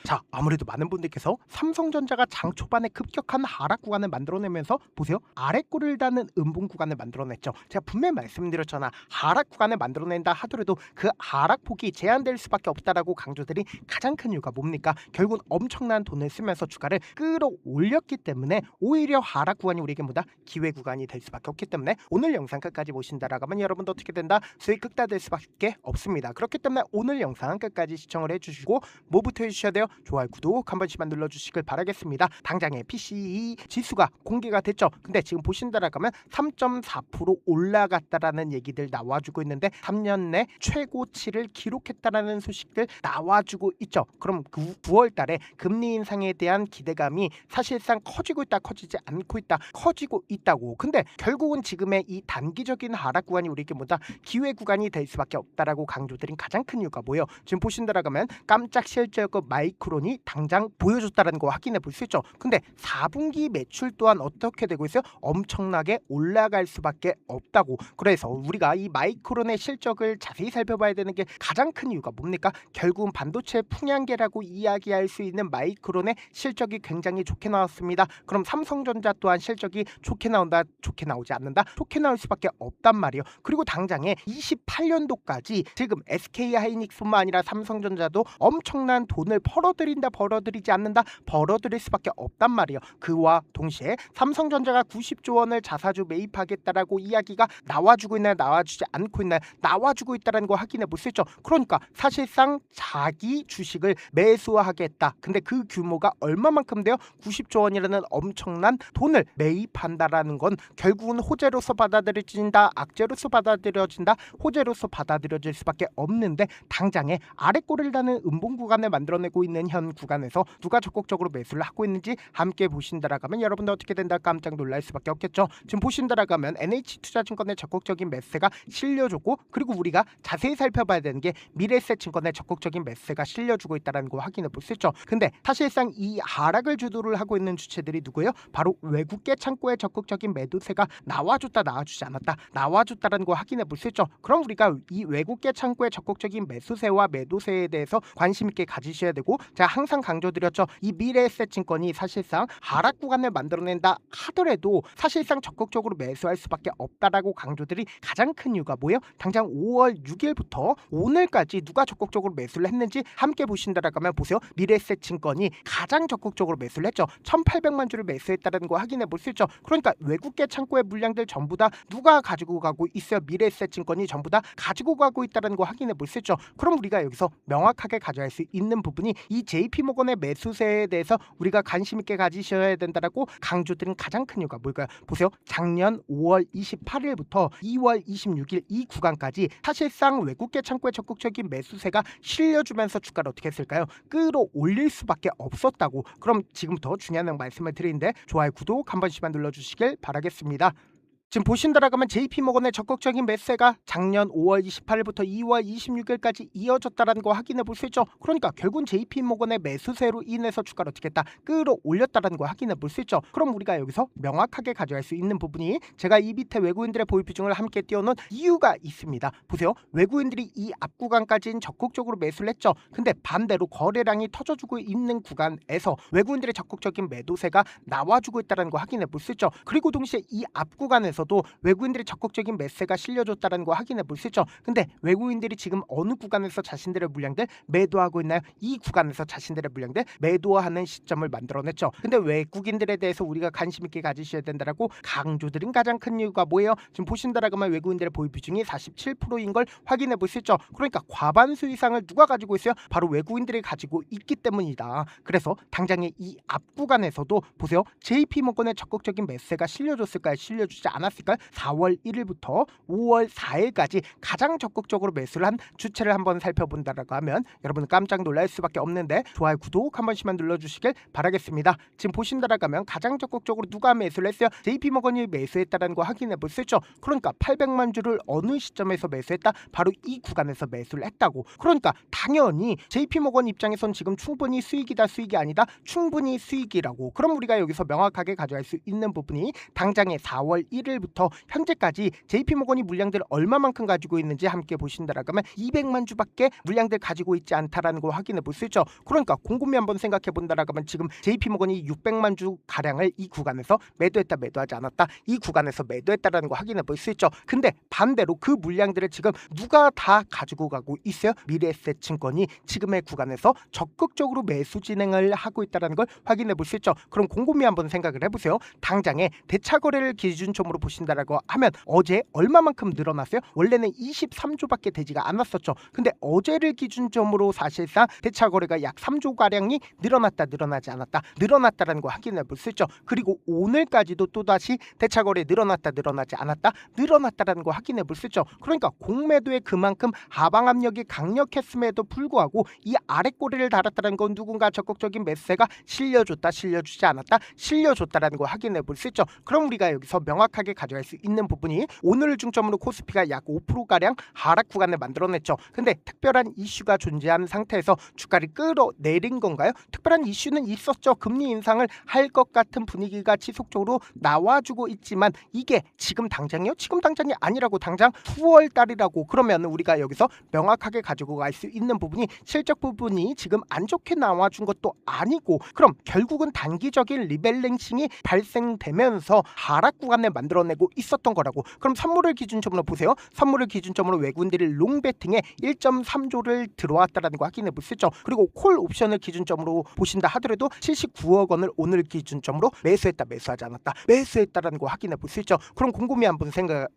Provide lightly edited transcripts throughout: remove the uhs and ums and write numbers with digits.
자, 아무래도 많은 분들께서 삼성전자가 장 초반에 급격한 하락 구간을 만들어내면서 보세요. 아래 꼬리를 닿는 음봉 구간을 만들어냈죠. 제가 분명히 말씀드렸잖아. 하락 구간을 만들어낸다 하더라도 그 하락폭이 제한될 수밖에 없다라고 강조드린 가장 큰 이유가 뭡니까? 결국은 엄청난 돈을 쓰면서 주가를 끌어올렸기 때문에 오히려 하락 구간이 우리에게 뭐다? 기회 구간이 될 수밖에 없기 때문에 오늘 영상 끝까지 보신다라고 하면 여러분도 어떻게 된다? 수익 극대화될 수밖에 없습니다. 그렇기 때문에 오늘 영상 끝까지 시청을 해주시고 뭐부터 해주셔야 돼요? 좋아요, 구독 한 번씩만 눌러주시길 바라겠습니다. 당장에 PCE 지수가 공개가 됐죠. 근데 지금 보신다라고 하면 3.4% 올라갔다라는 얘기들 나와주고 있는데 3년 내 최고치를 기록했다라는 소식들 나와주고 있죠. 그럼 9월 달에 금리 인상에 대한 기대감이 사실상 커지고 있다, 커지지 않고 있다, 커지고 있다고. 근데 결국은 지금의 이 단기적인 하락 구간이 우리에게 뭐다? 기회 구간이 될 수밖에 없다라고 강조드린 가장 큰 이유가 뭐예요? 지금 보신다라고 하면 깜짝 실적급 마이크론이 당장 보여줬다는 거 확인해 볼 수 있죠. 근데 4분기 매출 또한 어떻게 되고 있어요? 엄청나게 올라갈 수밖에 없다고. 그래서 우리가 이 마이크론의 실적을 자세히 살펴봐야 되는 게 가장 큰 이유가 뭡니까? 결국은 반도체 풍향계라고 이야기할 수 있는 마이크론의 실적이 굉장히 좋게 나왔습니다. 그럼 삼성전자 또한 실적이 좋게 나온다, 좋게 나오지 않는다, 좋게 나올 수밖에 없단 말이에요. 그리고 당장에 28년도까지 지금 SK하이닉스뿐만 아니라 삼성전자도 엄청난 돈을 벌어들이지 않는다, 벌어들일 수밖에 없단 말이에요. 그와 동시에 삼성전자가 90조 원을 자사주 매입하겠다라고 이야기가 나와주고 있나요? 나와주지 않고 있나요? 나와주고 있다는 거 확인해 볼 수 있죠. 그러니까 사실상 자기 주식을 매수하겠다. 근데 그 규모가 얼마만큼 돼요? 90조 원이라는 엄청난 돈을 매입한다라는 건 결국은 호재로서 받아들여진다, 악재로서 받아들여진다, 호재로서 받아들여질 수밖에 없는데 당장에 아래 꼬리를 다는 음봉 구간을 만들어내고 있는 현 구간에서 누가 적극적으로 매수를 하고 있는지 함께 보신다라고 하면 여러분들 어떻게 된다? 깜짝 놀랄 수밖에 없겠죠. 지금 보신다라고 하면 NH투자증권의 적극적인 매수가 실려줬고, 그리고 우리가 자세히 살펴봐야 되는 게 미래에셋증권의 적극적인 매수가 실려주고 있다는 거 확인해 볼 수 있죠. 근데 사실상 이 하락을 주도를 하고 있는 주체들이 누구예요? 바로 외국계 창고의 적극적인 매도세가 나와줬다, 나와주지 않았다, 나와줬다는 거 확인해 볼 수 있죠. 그럼 우리가 이 외국계 창고의 적극적인 매수세와 매도세에 대해서 관심 있게 가지셔야 되고, 제가 항상 강조드렸죠. 이 미래에셋증권이 사실상 하락 구간을 만들어낸다 하더라도 사실상 적극적으로 매수할 수밖에 없다라고 강조들이 가장 큰 이유가 뭐예요? 당장 5월 6일부터 오늘까지 누가 적극적으로 매수를 했는지 함께 보신다라고 하면 보세요. 미래에셋증권이 가장 적극적으로 매수를 했죠. 1,800만 주를 매수했다는 거 확인해 볼 수 있죠. 그러니까 외국계 창고의 물량들 전부 다 누가 가지고 가고 있어요? 미래에셋증권이 전부 다 가지고 가고 있다는 거 확인해 볼 수 있죠. 그럼 우리가 여기서 명확하게 가져갈 수 있는 부분이 이 JP모건의 매수세에 대해서 우리가 관심 있게 가지셔야 된다라고 강조드린 가장 큰 이유가 뭘까요? 보세요. 작년 5월 28일부터 2월 26일 이 구간까지 사실상 외국계 창고의 적극적인 매수세가 실려주면서 주가를 어떻게 했을까요? 끌어올릴 수밖에 없었다고. 그럼 지금부터 중요한 말씀을 드리는데 좋아요, 구독 한 번씩만 눌러주시길 바라겠습니다. 지금 보신다라고 하면 JP모건의 적극적인 매수세가 작년 5월 28일부터 2월 26일까지 이어졌다는 거 확인해 볼 수 있죠. 그러니까 결국은 JP모건의 매수세로 인해서 주가를 어떻게 했다? 끌어올렸다는 거 확인해 볼 수 있죠. 그럼 우리가 여기서 명확하게 가져갈 수 있는 부분이, 제가 이 밑에 외국인들의 보유 비중을 함께 띄워놓은 이유가 있습니다. 보세요. 외국인들이 이 앞구간까지는 적극적으로 매수를 했죠. 근데 반대로 거래량이 터져주고 있는 구간에서 외국인들의 적극적인 매도세가 나와주고 있다는 거 확인해 볼 수 있죠. 그리고 동시에 이 앞구간에서 도 외국인들이 적극적인 매수가 실려줬다는 거 확인해 볼 수 있죠. 근데 외국인들이 지금 어느 구간에서 자신들의 물량들 매도하고 있나요? 이 구간에서 자신들의 물량들 매도하는 시점을 만들어냈죠. 근데 외국인들에 대해서 우리가 관심 있게 가지셔야 된다라고 강조드린 가장 큰 이유가 뭐예요? 지금 보신다라고 하면 외국인들의 보유 비중이 47%인 걸 확인해 볼 수 있죠. 그러니까 과반수 이상을 누가 가지고 있어요? 바로 외국인들이 가지고 있기 때문이다. 그래서 당장에 이 앞구간에서도 보세요. JP모건의 적극적인 매수가 실려줬을까요? 실려주지 않았을까요? 4월 1일부터 5월 4일까지 가장 적극적으로 매수를 한 주체를 한번 살펴본다라고 하면 여러분 깜짝 놀랄 수밖에 없는데 좋아요, 구독 한 번씩만 눌러주시길 바라겠습니다. 지금 보신다라고 하면 가장 적극적으로 누가 매수를 했어요? JP모건이 매수했다는 거 확인해 볼 수 있죠. 그러니까 800만 주를 어느 시점에서 매수했다? 바로 이 구간에서 매수를 했다고. 그러니까 당연히 JP모건 입장에선 지금 충분히 수익이다, 수익이 아니다, 충분히 수익이라고. 그럼 우리가 여기서 명확하게 가져갈 수 있는 부분이 당장의 4월 1일 2021부터 현재까지 JP모건이 물량들 얼마만큼 가지고 있는지 함께 보신다라면 200만 주밖에 물량들 가지고 있지 않다라는 걸 확인해 볼 수 있죠. 그러니까 곰곰이 한번 생각해 본다라면 지금 JP모건이 600만 주 가량을 이 구간에서 매도했다 매도하지 않았다 이 구간에서 매도했다라는 거 확인해 볼 수 있죠. 근데 반대로 그 물량들을 지금 누가 다 가지고 가고 있어요? 미래에셋증권이 지금의 구간에서 적극적으로 매수 진행을 하고 있다는 걸 확인해 볼 수 있죠. 그럼 곰곰이 한번 생각을 해보세요. 당장에 대차 거래를 기준점으로 보신다라고 하면 어제 얼마만큼 늘어났어요? 원래는 23조밖에 되지가 않았었죠. 근데 어제를 기준점으로 사실상 대차 거래가 약 3조 가량이 늘어났다 늘어나지 않았다 늘어났다라는 거 확인해 볼 수 있죠. 그리고 오늘까지도 또다시 대차 거래 늘어났다 늘어나지 않았다 늘어났다라는 거 확인해 볼 수 있죠. 그러니까 공매도에 그만큼 하방 압력이 강력했음에도 불구하고 이 아래 꼬리를 달았다는 건 누군가 적극적인 매수세가 실려줬다 실려주지 않았다 실려줬다라는 거 확인해 볼 수 있죠. 그럼 우리가 여기서 명확하게 가져갈 수 있는 부분이 오늘을 중점으로 코스피가 약 5%가량 하락 구간을 만들어냈죠. 근데 특별한 이슈가 존재하는 상태에서 주가를 끌어내린 건가요? 특별한 이슈는 있었죠. 금리 인상을 할 것 같은 분위기가 지속적으로 나와주고 있지만 이게 지금 당장이요? 지금 당장이 아니라고 당장 9월 달이라고 그러면 우리가 여기서 명확하게 가지고 갈 수 있는 부분이 실적 부분이 지금 안 좋게 나와준 것도 아니고 그럼 결국은 단기적인 리밸런싱이 발생되면서 하락 구간을 만들어내고 있었던 거라고. 그럼 선물을 기준점으로 보세요. 선물을 기준점으로 외국인들이 롱베팅에 1.3조를 들어왔다라는 거 확인해 볼 수 있죠. 그리고 콜 옵션을 기준점으로 보신다 하더라도 79억 원을 오늘 기준점으로 매수했다 매수하지 않았다 매수했다라는 거 확인해 볼 수 있죠. 그럼 곰곰이 한번 생각을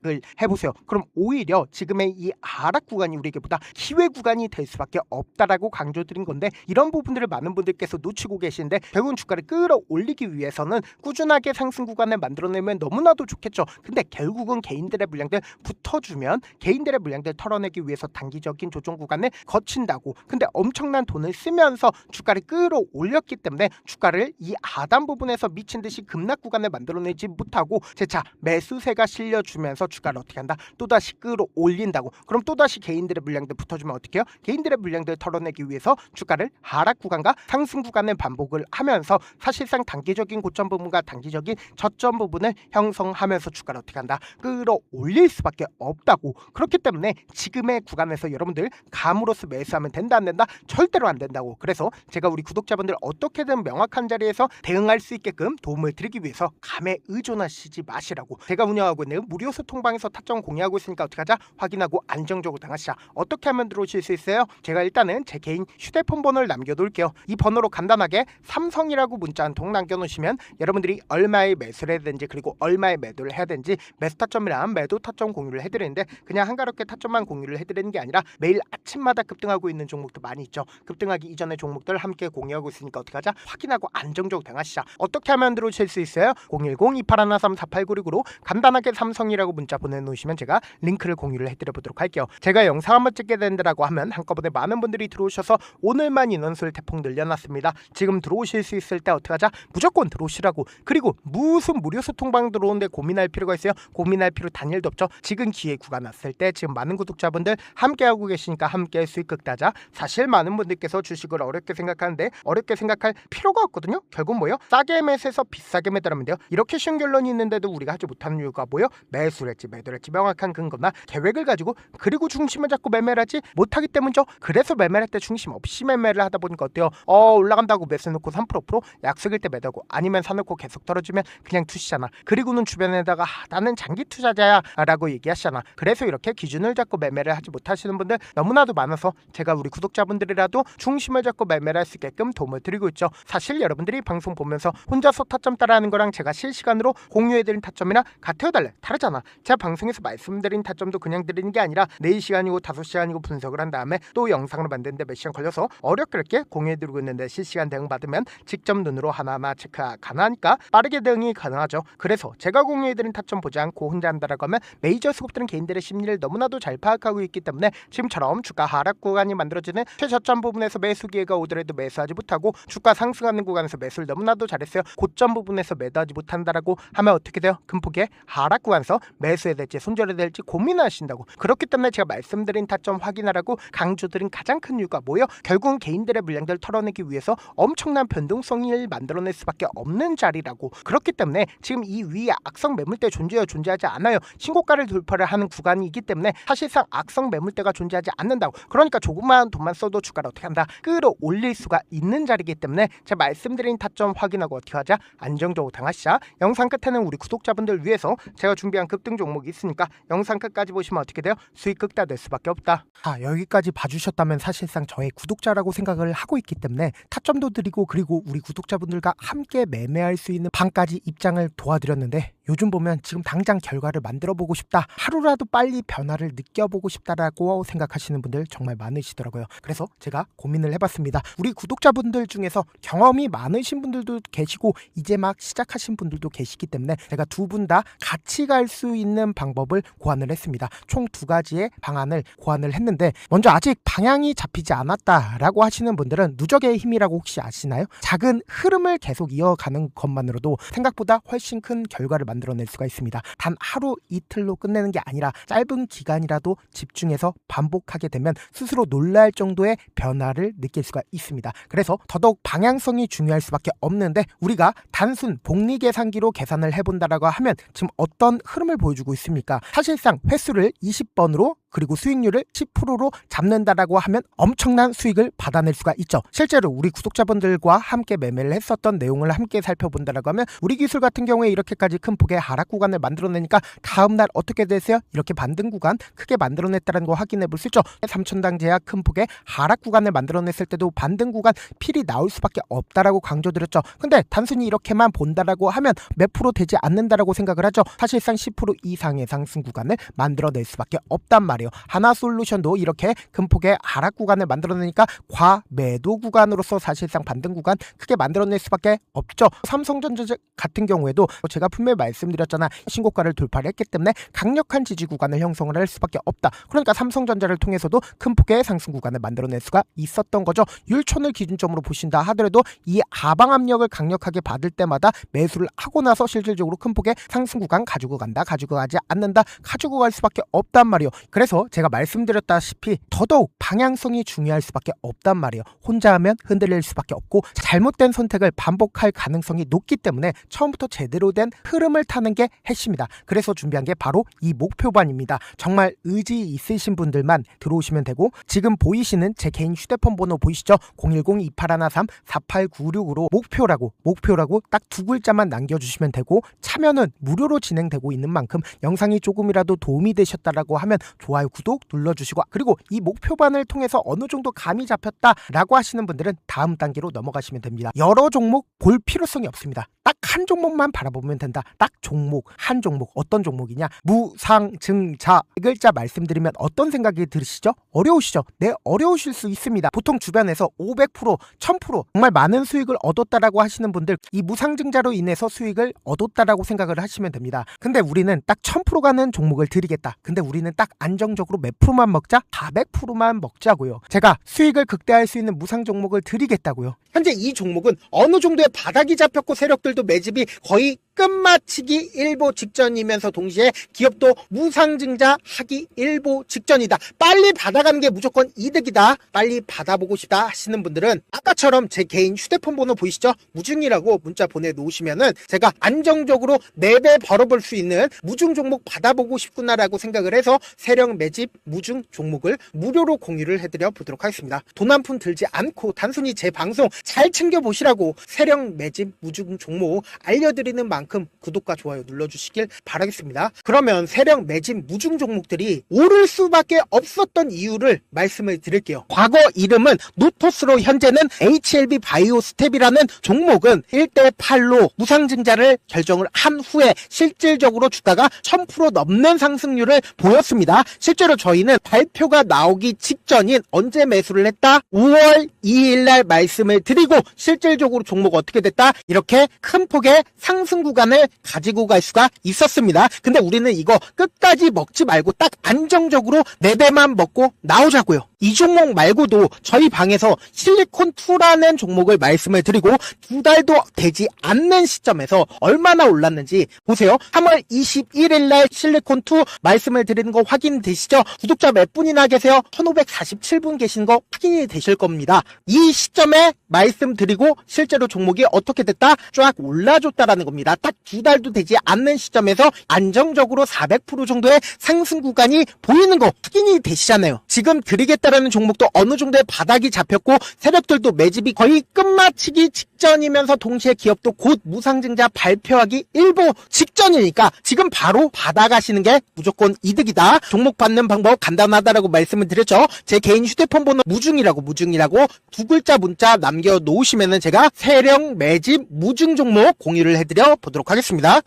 해보세요. 그럼 오히려 지금의 이 하락 구간이 우리에게보다 기회 구간이 될 수밖에 없다라고 강조드린 건데 이런 부분들을 많은 분들께서 놓치고 계시는데 결국은 주가를 끌어올리기 위해서는 꾸준하게 상승 구간을 만들어내면 너무나도 좋겠죠. 근데 결국은 개인들의 물량들 붙어주면 개인들의 물량들 털어내기 위해서 단기적인 조정 구간을 거친다고. 근데 엄청난 돈을 쓰면서 주가를 끌어올렸기 때문에 주가를 이 하단 부분에서 미친 듯이 급락 구간을 만들어내지 못하고 재차 매수세가 실려주면서 주가를 어떻게 한다? 또다시 끌어올린다고. 그럼 또다시 개인들의 물량들 붙어주면 어떻게 해요? 개인들의 물량들 털어내기 위해서 주가를 하락 구간과 상승 구간을 반복을 하면서 사실상 단기적인 고점 부분과 단기적인 저점 부분을 형성하면서 주가를 어떻게 한다? 끌어올릴 수밖에 없다고. 그렇기 때문에 지금의 구간에서 여러분들 감으로써 매수하면 된다 안 된다? 절대로 안 된다고. 그래서 제가 우리 구독자분들 어떻게든 명확한 자리에서 대응할 수 있게끔 도움을 드리기 위해서 감에 의존하시지 마시라고. 제가 운영하고 있는 무료 소통방에서 타점 공유하고 있으니까 어떻게 하자? 확인하고 안정적으로 당하시자. 어떻게 하면 들어오실 수 있어요? 제가 일단은 제 개인 휴대폰 번호를 남겨놓을게요. 이 번호로 간단하게 삼성이라고 문자 한 통 남겨놓으시면 여러분들이 얼마의 매수를 해야 되는지 그리고 얼마의 매도를 해야 되는지 매수 타점이랑 매도 타점 공유를 해드리는데 그냥 한가롭게 타점만 공유를 해드리는 게 아니라 매일 아침마다 급등하고 있는 종목도 많이 있죠. 급등하기 이전의 종목들 함께 공유하고 있으니까 어떻게 하자? 확인하고 안정적으로 당하시자. 어떻게 하면 들어오실 수 있어요? 010-2813-4896으로 간단하게 삼성이라고 문자 보내놓으시면 제가 링크를 공유를 해드려보도록 할게요. 제가 영상 한번 찍게 된다라고 하면 한꺼번에 많은 분들이 들어오셔서 오늘만 인원수를 대폭 늘려놨습니다. 지금 들어오실 수 있을 때 어떻게 하자? 무조건 들어오시라고. 그리고 무슨 무료 소통방 들어오는데 고민할 필요가 있어요? 고민할 필요 단일도 없죠. 지금 기회 구간 왔을 때 지금 많은 구독자분들 함께하고 계시니까 함께 수익 극다자. 사실 많은 분들께서 주식을 어렵게 생각하는데 어렵게 생각할 필요가 없거든요. 결국 뭐예요? 싸게 매수해서 비싸게 매도하면 돼요. 이렇게 쉬운 결론이 있는데도 우리가 하지 못하는 이유가 뭐예요? 매수를 했지 매도를 했지 명확한 근거나 계획을 가지고 그리고 중심을 잡고 매매를 하지 못하기 때문이죠. 그래서 매매할 때 중심 없이 매매를 하다 보니까 어때요? 올라간다고 매수 놓고 3% 약속일 때 매도하고 아니면 사놓고 계속 떨어지면 그냥 투시잖아. 그리고는 주변에다가 나는 장기 투자자야 라고 얘기하시잖아. 그래서 이렇게 기준을 잡고 매매를 하지 못하시는 분들 너무나도 많아서 제가 우리 구독자분들이라도 중심을 잡고 매매를 할 수 있게끔 도움을 드리고 있죠. 사실 여러분들이 방송 보면서 혼자서 타점 따라하는 거랑 제가 실시간으로 공유해드린 타점이랑 같아요 달라요? 다르잖아. 제가 방송에서 말씀드린 타점도 그냥 드리는 게 아니라 4시간이고 5시간이고 분석을 한 다음에 또 영상으로 만드는데 몇 시간 걸려서 어렵게 공유해드리고 있는데 실시간 대응 받으면 직접 눈으로 하나하나 체크가 가능하니까 빠르게 대응이 가능하죠. 그래서 제가 공유해드린 타점 보지 않고 혼자 한다라고 하면 메이저 수급들은 개인들의 심리를 너무나도 잘 파악하고 있기 때문에 지금처럼 주가 하락 구간이 만들어지는 최저점 부분에서 매수 기회가 오더라도 매수하지 못하고 주가 상승하는 구간에서 매수를 너무나도 잘했어요. 고점 부분에서 매도하지 못한다라고 하면 어떻게 돼요? 금폭의 하락 구간에서 매수해야 될지 손절해야 될지 고민하신다고. 그렇기 때문에 제가 말씀드린 타점 확인하라고 강조드린 가장 큰 이유가 뭐예요? 결국은 개인들의 물량들을 털어내기 위해서 엄청난 변동성을 만들어낼 수밖에 없는 자리라고. 그렇기 때문에 지금 이 위에 악성 매물 매물대 존재하지 않아요. 신고가를 돌파를 하는 구간이기 때문에 사실상 악성 매물대가 존재하지 않는다고. 그러니까 조금만 돈만 써도 주가를 어떻게 한다? 끌어올릴 수가 있는 자리이기 때문에 제가 말씀드린 타점 확인하고 어떻게 하자? 안정적으로 당하시자. 영상 끝에는 우리 구독자분들 위해서 제가 준비한 급등 종목이 있으니까 영상 끝까지 보시면 어떻게 돼요? 수익 극대화될 수밖에 없다. 여기까지 봐주셨다면 사실상 저의 구독자라고 생각을 하고 있기 때문에 타점도 드리고 그리고 우리 구독자분들과 함께 매매할 수 있는 방까지 입장을 도와드렸는데, 요즘 보면 지금 당장 결과를 만들어 보고 싶다, 하루라도 빨리 변화를 느껴보고 싶다라고 생각하시는 분들 정말 많으시더라고요. 그래서 제가 고민을 해봤습니다. 우리 구독자분들 중에서 경험이 많으신 분들도 계시고 이제 막 시작하신 분들도 계시기 때문에 제가 두 분 다 같이 갈 수 있는 방법을 고안을 했습니다. 총 2가지의 방안을 고안을 했는데, 먼저 아직 방향이 잡히지 않았다라고 하시는 분들은 누적의 힘이라고 혹시 아시나요? 작은 흐름을 계속 이어가는 것만으로도 생각보다 훨씬 큰 결과를 만들어낼 수가 있습니다. 단 하루 이틀로 끝내는 게 아니라 짧은 기간이라도 집중해서 반복하게 되면 스스로 놀랄 정도의 변화를 느낄 수가 있습니다. 그래서 더더욱 방향성이 중요할 수밖에 없는데, 우리가 단순 복리 계산기로 계산을 해본다라고 하면 지금 어떤 흐름을 보여주고 있습니까? 사실상 횟수를 20번으로 그리고 수익률을 10%로 잡는다라고 하면 엄청난 수익을 받아낼 수가 있죠. 실제로 우리 구독자분들과 함께 매매를 했었던 내용을 함께 살펴본다라고 하면 우리 기술 같은 경우에 이렇게까지 큰 폭의 하락 구간을 만들어내니까 다음날 어떻게 되세요? 이렇게 반등 구간 크게 만들어냈다는 거 확인해 볼 수 있죠. 3천당 제약 큰 폭의 하락 구간을 만들어냈을 때도 반등 구간 필이 나올 수밖에 없다라고 강조드렸죠. 근데 단순히 이렇게만 본다라고 하면 몇 프로 되지 않는다라고 생각을 하죠. 사실상 10% 이상의 상승 구간을 만들어낼 수밖에 없단 말이에요. 하나솔루션도 이렇게 큰 폭의 하락 구간을 만들어내니까 과매도 구간으로서 사실상 반등 구간 크게 만들어낼 수밖에 없죠. 삼성전자 같은 경우에도 제가 분명히 말씀드렸잖아. 신고가를 돌파를 했기 때문에 강력한 지지 구간을 형성을 할 수밖에 없다. 그러니까 삼성전자를 통해서도 큰 폭의 상승 구간을 만들어낼 수가 있었던 거죠. 율촌을 기준점으로 보신다 하더라도 이 하방 압력을 강력하게 받을 때마다 매수를 하고 나서 실질적으로 큰 폭의 상승 구간 가지고 간다, 가지고 가지 않는다, 가지고 갈 수밖에 없단 말이에요. 그래서 제가 말씀드렸다시피 더더욱 방향성이 중요할 수밖에 없단 말이에요. 혼자 하면 흔들릴 수밖에 없고 잘못된 선택을 반복할 가능성이 높기 때문에 처음부터 제대로 된 흐름을 타는 게 핵심이다. 그래서 준비한 게 바로 이 목표반입니다. 정말 의지 있으신 분들만 들어오시면 되고, 지금 보이시는 제 개인 휴대폰 번호 보이시죠? 010-2813-4896으로 목표라고 딱 2글자만 남겨주시면 되고, 참여는 무료로 진행되고 있는 만큼 영상이 조금이라도 도움이 되셨다라고 하면 좋아요, 구독 눌러주시고, 그리고 이 목표반을 통해서 어느 정도 감이 잡혔다라고 하시는 분들은 다음 단계로 넘어가시면 됩니다. 여러 종목 볼 필요성이 없습니다. 딱 한 종목만 바라보면 된다. 딱 종목, 한 종목. 어떤 종목이냐? 무상증자. 이 글자 말씀드리면 어떤 생각이 들으시죠? 어려우시죠? 네, 어려우실 수 있습니다. 보통 주변에서 500%, 1000% 정말 많은 수익을 얻었다라고 하시는 분들, 이 무상증자로 인해서 수익을 얻었다라고 생각을 하시면 됩니다. 근데 우리는 딱 1000% 가는 종목을 드리겠다. 근데 우리는 딱 안정적으로 몇 프로만 먹자? 400%만 먹자고요. 제가 수익을 극대화할 수 있는 무상 종목을 드리겠다고요. 현재 이 종목은 어느 정도의 바닥이 잡혔고 세력들도 매집이 거의 끝마치기 일보 직전이면서 동시에 기업도 무상증자하기 일보 직전이다. 빨리 받아가는 게 무조건 이득이다. 빨리 받아보고 싶다 하시는 분들은 아까처럼 제 개인 휴대폰 번호 보이시죠? 무중이라고 문자 보내놓으시면은 제가 안정적으로 4배 벌어볼 수 있는 무중 종목 받아보고 싶구나라고 생각을 해서 세력 매집 무중 종목을 무료로 공유를 해드려 보도록 하겠습니다. 돈 한 푼 들지 않고 단순히 제 방송 잘 챙겨보시라고 세력 매집 무중 종목 알려드리는 만큼 구독과 좋아요 눌러주시길 바라겠습니다. 그러면 세력 매집 무중 종목들이 오를 수밖에 없었던 이유를 말씀을 드릴게요. 과거 이름은 노토스로 현재는 HLB 바이오스텝이라는 종목은 1대8로 무상증자를 결정을 한 후에 실질적으로 주가가 1000% 넘는 상승률을 보였습니다. 실제로 저희는 발표가 나오기 직전인 언제 매수를 했다? 5월 2일날 말씀을 드리고 실질적으로 종목 어떻게 됐다? 이렇게 큰 폭의 상승 구간을 가지고 갈 수가 있었습니다. 근데 우리는 이거 끝까지 먹지 말고 딱 안정적으로 4배만 먹고 나오자고요. 이 종목 말고도 저희 방에서 실리콘2라는 종목을 말씀을 드리고 2달도 되지 않는 시점에서 얼마나 올랐는지 보세요. 3월 21일 날 실리콘2 말씀을 드리는 거 확인되시죠? 구독자 몇 분이나 계세요? 1547분 계신 거 확인이 되실 겁니다. 이 시점에 말씀드리고 실제로 종목이 어떻게 됐다? 쫙 올라줬다라는 겁니다. 딱 2달도 되지 않는 시점에서 안정적으로 400% 정도의 상승 구간이 보이는 거 확인이 되시잖아요. 지금 드리겠다라는 종목도 어느 정도의 바닥이 잡혔고 세력들도 매집이 거의 끝마치기 직전이면서 동시에 기업도 곧 무상증자 발표하기 일보 직전이니까 지금 바로 받아가시는 게 무조건 이득이다. 종목 받는 방법 간단하다라고 말씀을 드렸죠. 제 개인 휴대폰 번호 무중이라고 두 글자 문자 남겨놓으시면은 제가 세력 매집 무중 종목 공유를 해드려 보도록 하겠습니다.